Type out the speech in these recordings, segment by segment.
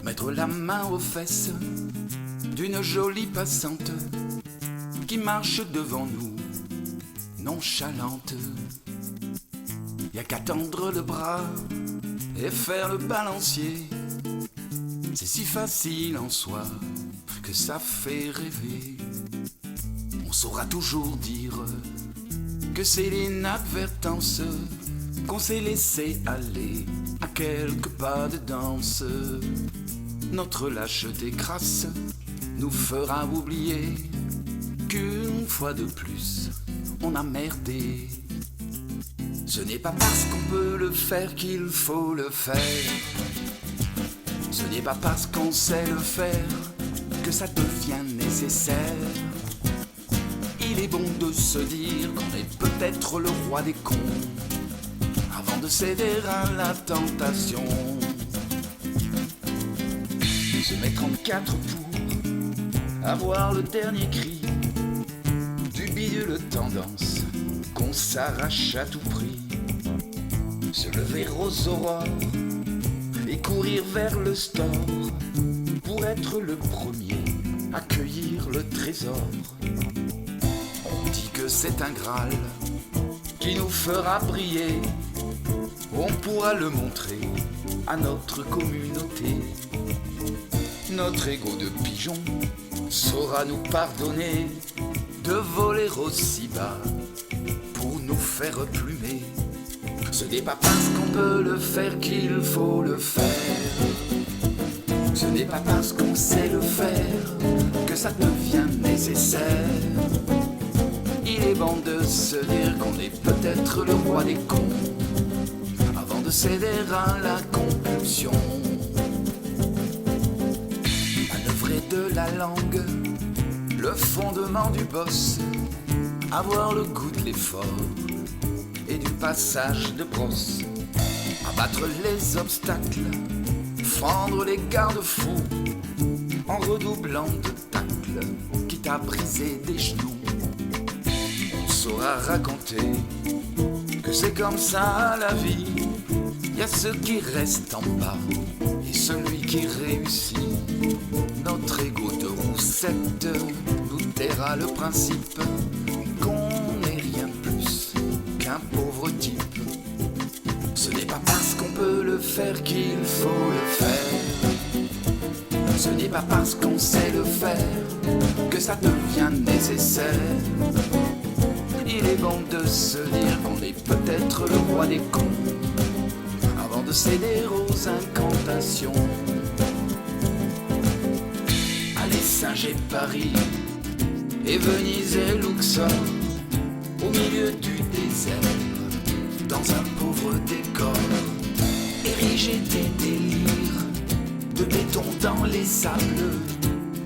Mettre la main aux fesses d'une jolie passante qui marche devant nous, nonchalante. Y a qu'à tendre le bras et faire le balancier. C'est si facile en soi que ça fait rêver. On saura toujours dire que c'est l'inadvertance, qu'on s'est laissé aller à quelques pas de danse. Notre lâcheté crasse nous fera oublier qu'une fois de plus on a merdé. Ce n'est pas parce qu'on peut le faire qu'il faut le faire. Ce n'est pas parce qu'on sait le faire que ça devient nécessaire. Il est bon de se dire qu'on est peut-être le roi des cons avant de céder à la tentation. Se mettre en quatre pour avoir le dernier cri du bidule tendance qu'on s'arrache à tout prix. Se lever aux aurores et courir vers le store pour être le premier à cueillir le trésor. On dit que c'est un Graal qui nous fera briller. On pourra le montrer à notre communauté. Notre ego de pigeon saura nous pardonner de voler aussi bas pour nous faire plumer. Ce n'est pas parce qu'on peut le faire qu'il faut le faire. Ce n'est pas parce qu'on sait le faire que ça devient nécessaire. Il est bon de se dire qu'on est peut-être le roi des cons avant de céder à la compulsion. Manœuvrer de la langue, le fondement du boss, avoir le goût de l'effort et du passage de brosse, abattre les obstacles, fendre les garde-fous en redoublant de tacles, quitte à briser des genoux. On saura raconter que c'est comme ça la vie. Y a ceux qui restent en bas et celui qui réussit. Notre ego de roussette nous taira le principe qu'on n'est rien plus qu'un pauvre type. Ce n'est pas parce qu'on peut le faire qu'il faut le faire. Ce n'est pas parce qu'on sait le faire que ça devient nécessaire. Il est bon de se dire qu'on est peut-être le roi des cons avant de céder aux incantations. Aller singer Paris et Venise et Luxor au milieu du désert, dans un pauvre décor, ériger des délires de béton dans les sables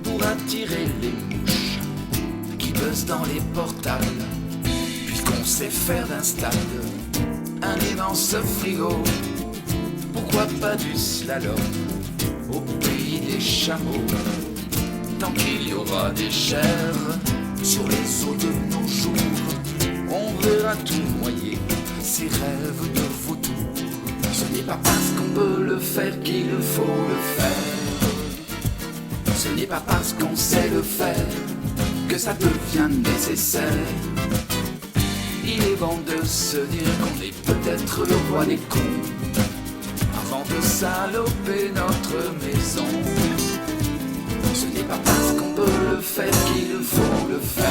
pour attirer les mouches qui buzzent dans les portables. Puisqu'on sait faire d'un stade un immense frigo, pourquoi pas du slalom au pays des chameaux? Tant qu'il y aura des chairs sur les eaux de nos jours, on verra tout noyer ces rêves de vautour. Ce n'est pas parce qu'on peut le faire qu'il faut le faire. Ce n'est pas parce qu'on sait le faire que ça devient nécessaire. Il est bon de se dire qu'on est peut-être le roi des cons avant de saloper notre maison. Ce n'est pas parce qu'on peut le faire qu'il faut le faire.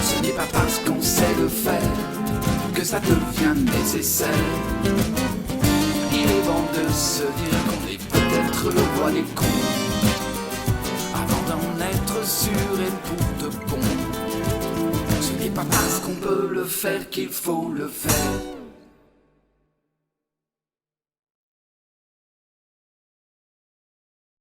Ce n'est pas parce qu'on sait le faire que ça devient nécessaire. Il est bon de se dire qu'on est peut-être le roi des cons avant d'en être sûr et pour de bon. Ce n'est pas parce qu'on peut le faire qu'il faut le faire.